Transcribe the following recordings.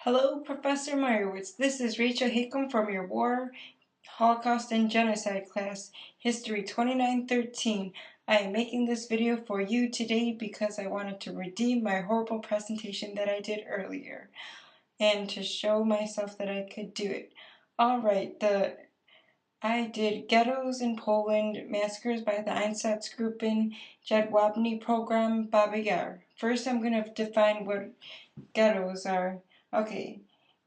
Hello, Professor Meyerowitz. This is Rachel Hickam from your War, Holocaust, and Genocide class, History 2913. I am making this video for you today because I wanted to redeem my horrible presentation that I did earlier and to show myself that I could do it. Alright, I did Ghettos in Poland, Massacres by the Einsatzgruppen, Jedwabny Program, Baba Yar. First, I'm going to define what ghettos are. Okay,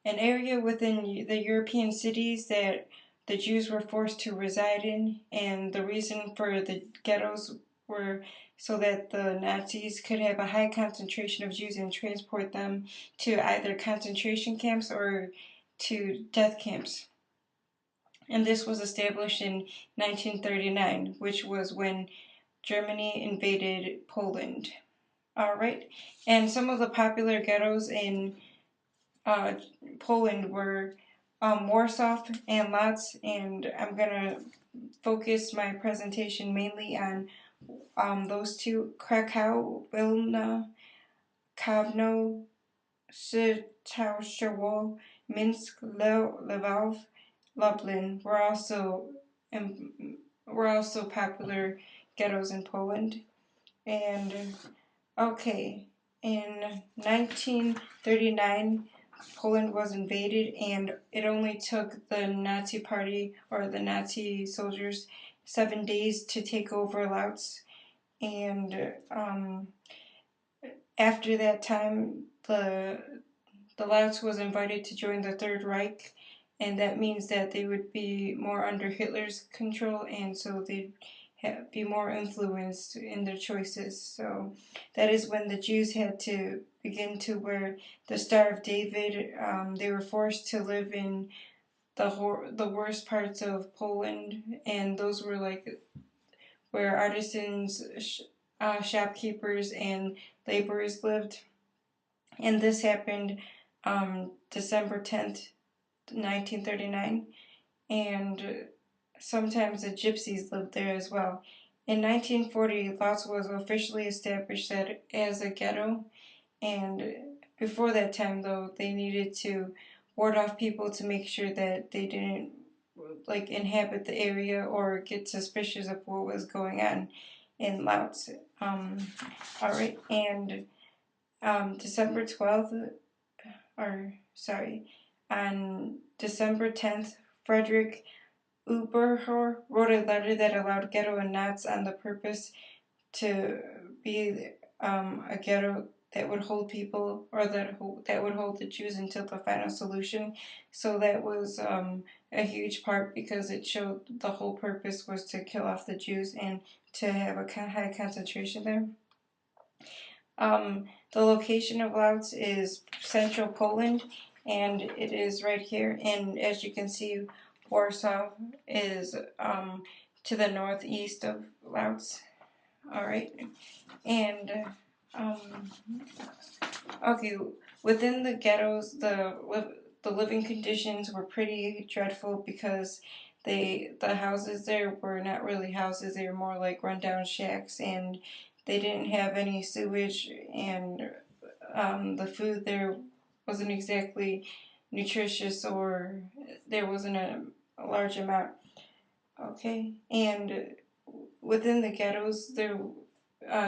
an area within the European cities that the Jews were forced to reside in, and the reason for the ghettos were so that the Nazis could have a high concentration of Jews and transport them to either concentration camps or to death camps. And this was established in 1939, which was when Germany invaded Poland. Alright, and some of the popular ghettos in Poland were Warsaw and Lodz, and I'm going to focus my presentation mainly on those two: Krakow, Wilna, Kowno, Świętoszło, Minsk, Lwów, Lublin were also popular ghettos in Poland. And okay, in 1939 Poland was invaded, and it only took the Nazi party or the Nazi soldiers 7 days to take over Lodz. And after that time, the Lodz was invited to join the Third Reich, and that means that they would be more under Hitler's control, and so they'd be more influenced in their choices. So that is when the Jews had to begin to wear the Star of David. They were forced to live in the worst parts of Poland, and those were like where artisans, shopkeepers, and laborers lived. And this happened December 10th, 1939, and sometimes the gypsies lived there as well. In 1940, Lodz was officially established as a ghetto, and before that time, though, they needed to ward off people to make sure that they didn't inhabit the area or get suspicious of what was going on in Lodz. Alright, and December 12th, on December 10th, Frederick Uberhor wrote a letter that allowed ghetto and Nazi on the purpose to be a ghetto that would hold people, or that would hold the Jews until the final solution. So that was a huge part, because it showed the whole purpose was to kill off the Jews and to have a high concentration there. The location of Lodz is central Poland, and it is right here. And as you can see, Warsaw is to the northeast of Lodz. Alright, and okay, within the ghettos, the living conditions were pretty dreadful, because the houses there were not really houses, they were more like rundown shacks, and they didn't have any sewage, and the food there wasn't exactly nutritious, or there wasn't a large amount. Okay, and within the ghettos,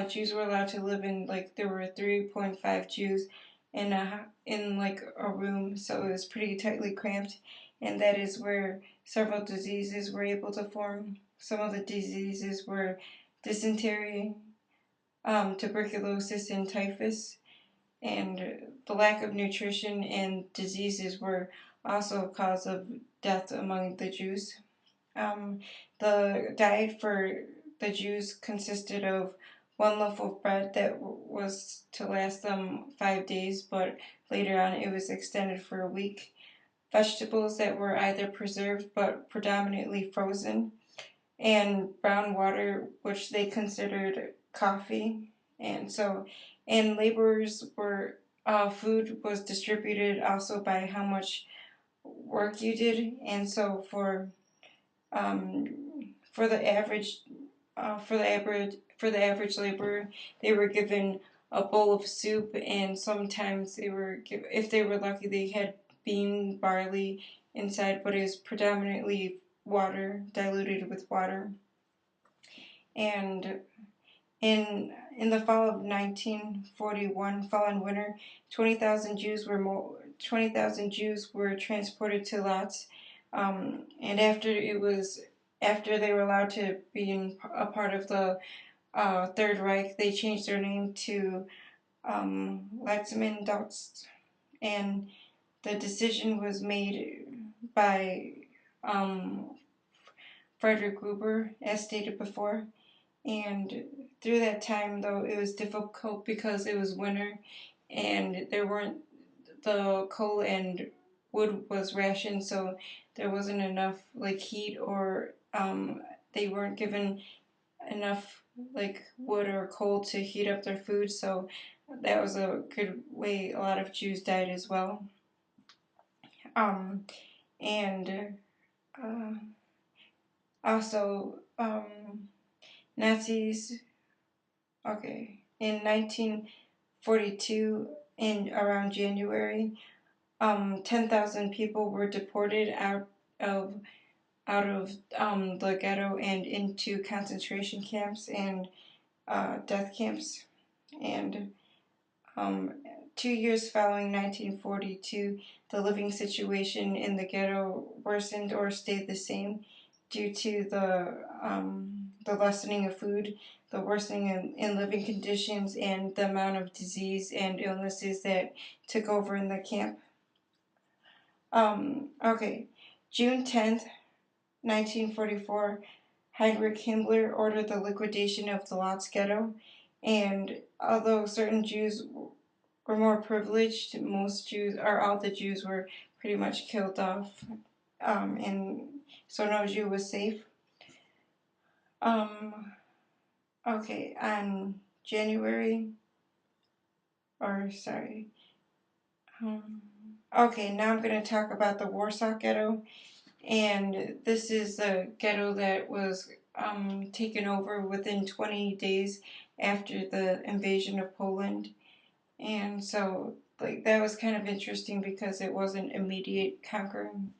Jews were allowed to live in, there were 3.5 Jews in a room, so it was pretty tightly cramped, and that is where several diseases were able to form. Some of the diseases were dysentery, tuberculosis, and typhus, and the lack of nutrition and diseases were also a cause of death among the Jews. The diet for the Jews consisted of one loaf of bread that was to last them 5 days, but later on it was extended for a week. Vegetables that were either preserved but predominantly frozen, and brown water, which they considered coffee. And laborers were, food was distributed also by how much work you did, and so for the average laborer, they were given a bowl of soup, and sometimes if they were lucky, they had bean barley inside, but it was predominantly water, diluted with water. And in the fall of 1941, fall and winter, 20,000 Jews were transported to Lodz, and after they were allowed to be a part of the Third Reich, they changed their name to Laxman-Dotz, and the decision was made by um, Frederick Gruber, as stated before. And through that time, though, it was difficult because it was winter, and there weren't the coal and wood was rationed, so there wasn't enough like heat, or they weren't given enough like wood or coal to heat up their food. So that was a good way a lot of Jews died as well. Um, and uh, also Nazis. Okay, in 1942, in around January, 10,000 people were deported of out of the ghetto and into concentration camps and death camps. And um, 2 years following 1942, the living situation in the ghetto worsened or stayed the same due to the lessening of food, the worsening in living conditions, and the amount of disease and illnesses that took over in the camp. Okay, June 10th, 1944, Heinrich Himmler ordered the liquidation of the Lodz ghetto, and although certain Jews were more privileged, most Jews, or all the Jews, were pretty much killed off, and so no Jew was safe. Um, okay, on January, or sorry, okay, now I'm going to talk about the Warsaw Ghetto, and this is the ghetto that was taken over within 20 days after the invasion of Poland. And so, like, that was kind of interesting because it wasn't immediate conquering.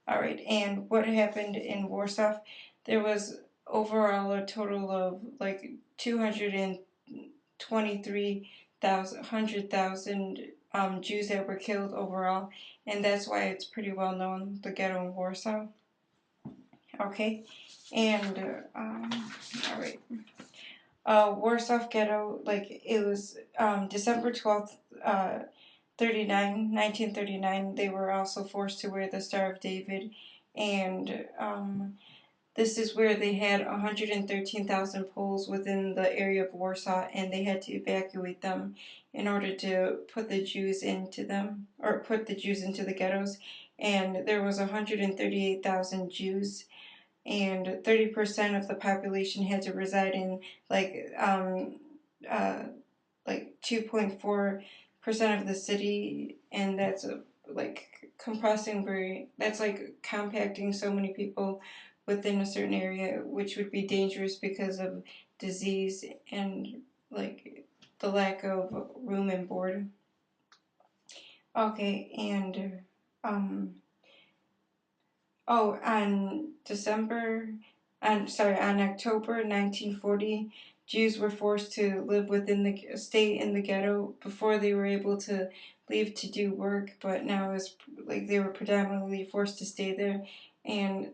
All right, and what happened in Warsaw? There was overall a total of like 223,000 Jews that were killed overall, and that's why it's pretty well known, the ghetto in Warsaw. Okay, and all right. Warsaw Ghetto, like it was December 12th, 1939, they were also forced to wear the Star of David, and this is where they had 113,000 Poles within the area of Warsaw, and they had to evacuate them in order to put the Jews into them, or put the Jews into the ghettos, and there was 138,000 Jews, and 30% of the population had to reside in uh, like 2.4% of the city, and that's like compressing that's like compacting so many people within a certain area, which would be dangerous because of disease and like the lack of room and board. Okay, and um Oh, on October 1940, Jews were forced to live stay in the ghetto before they were able to leave to do work, but now it's like they were predominantly forced to stay there. And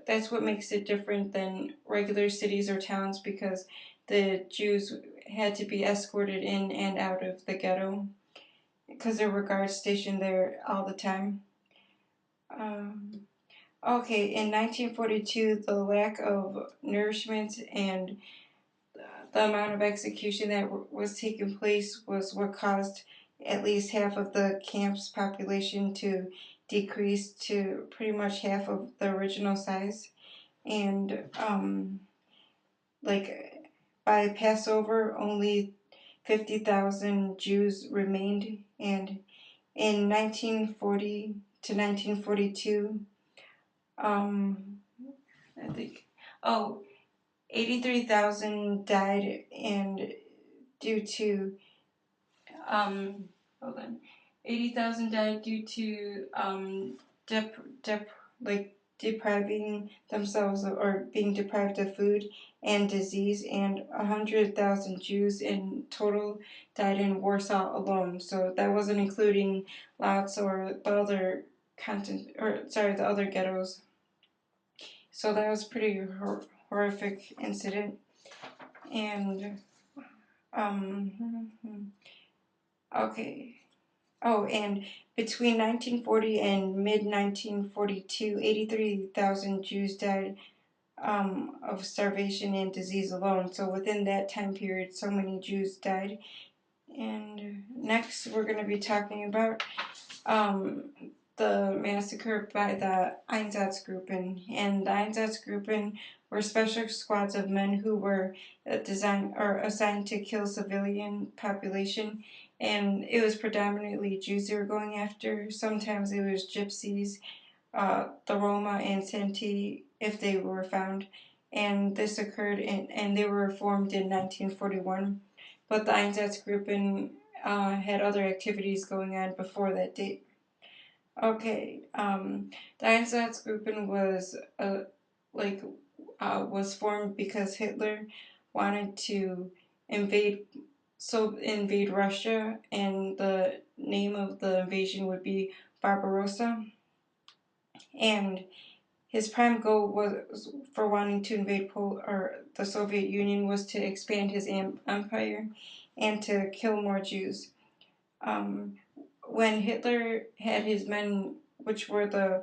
that's what makes it different than regular cities or towns, because the Jews had to be escorted in and out of the ghetto because there were guards stationed there all the time. Um, Okay, in 1942, the lack of nourishment and the amount of execution that was taking place was what caused at least half of the camp's population to decrease to pretty much half of the original size. And like by Passover, only 50,000 Jews remained. And in 1940 to 1942, um, I think. Oh, 83,000 died, and due to hold on, 80,000 died due to dep dep like depriving themselves or being deprived of food and disease, and 100,000 Jews in total died in Warsaw alone. So that wasn't including Lodz or the other the other ghettos. So that was pretty horrific incident. And okay. Oh, and between 1940 and mid 1942, 83,000 Jews died of starvation and disease alone. So within that time period, so many Jews died. And next, we're going to be talking about um, the massacre by the Einsatzgruppen. And the Einsatzgruppen were special squads of men who were designed or assigned to kill civilian population. And it was predominantly Jews they were going after. Sometimes it was gypsies, the Roma and Sinti, if they were found. And this occurred and they were formed in 1941. But the Einsatzgruppen had other activities going on before that date. Okay, the Einsatzgruppen was formed because Hitler wanted to invade invade Russia, and the name of the invasion would be Barbarossa. And his prime goal was for wanting to invade the Soviet Union was to expand his empire and to kill more Jews. Um, when Hitler had his men, which were the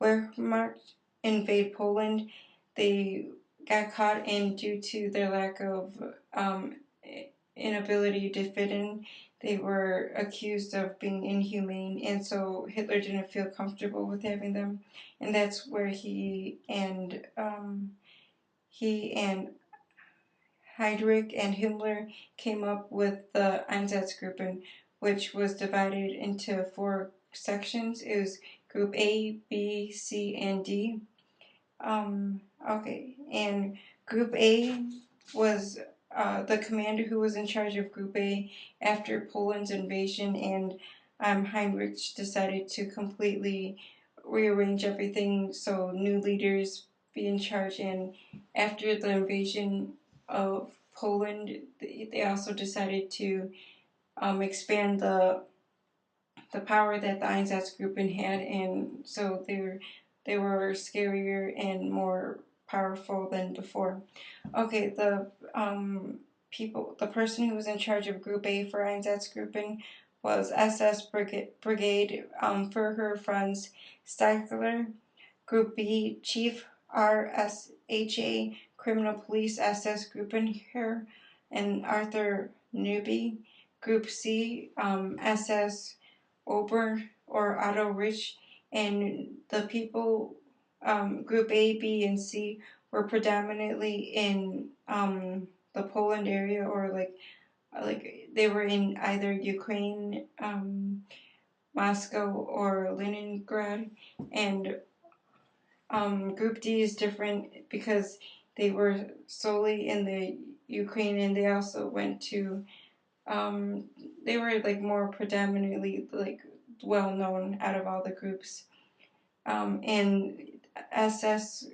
Wehrmacht, invade Poland, they got caught, and due to their lack of um, inability to fit in, they were accused of being inhumane, and so Hitler didn't feel comfortable with having them, and that's where he and Heydrich and Himmler came up with the Einsatzgruppen, which was divided into four sections. It was Group A, B, C, and D. Okay, and Group A was the commander who was in charge of Group A after Poland's invasion, and Heinrich decided to completely rearrange everything so new leaders be in charge. And after the invasion of Poland, they also decided to expand the power that the Einsatzgruppen had, and so they were scarier and more powerful than before. Okay, the person who was in charge of Group A for Einsatzgruppen was SS Brigade Führer Franz Stachler. Group B, Chief RSHA Criminal Police SS Gruppenherr and Arthur Newby. Group C, SS Ober or Otto Rich, and the people, Group A, B, and C were predominantly in the Poland area, or like they were in either Ukraine, Moscow, or Leningrad, and Group D is different because they were solely in the Ukraine, and they also went to um, they were like more predominantly like well known out of all the groups. And SS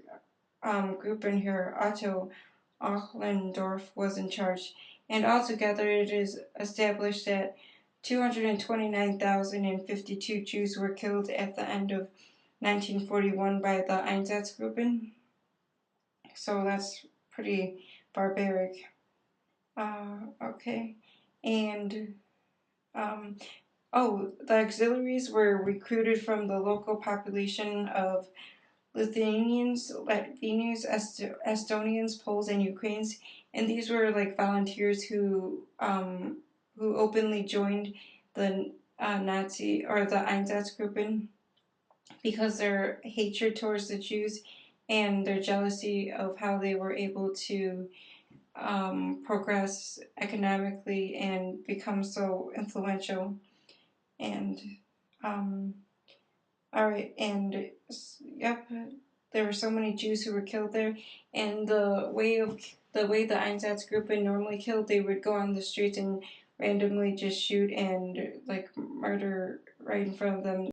group in here, Otto Achlendorf was in charge, and altogether it is established that 229,052 Jews were killed at the end of 1941 by the Einsatzgruppen. So that's pretty barbaric. Okay. And um, the auxiliaries were recruited from the local population of Lithuanians, Latvians, Estonians, Poles, and Ukrainians, and these were like volunteers who openly joined the Nazi or the Einsatzgruppen because their hatred towards the Jews and their jealousy of how they were able to progress economically and become so influential. And all right, and yep, there were so many Jews who were killed there, and the way the Einsatzgruppen normally killed, they would go on the streets and randomly just shoot and like murder right in front of them.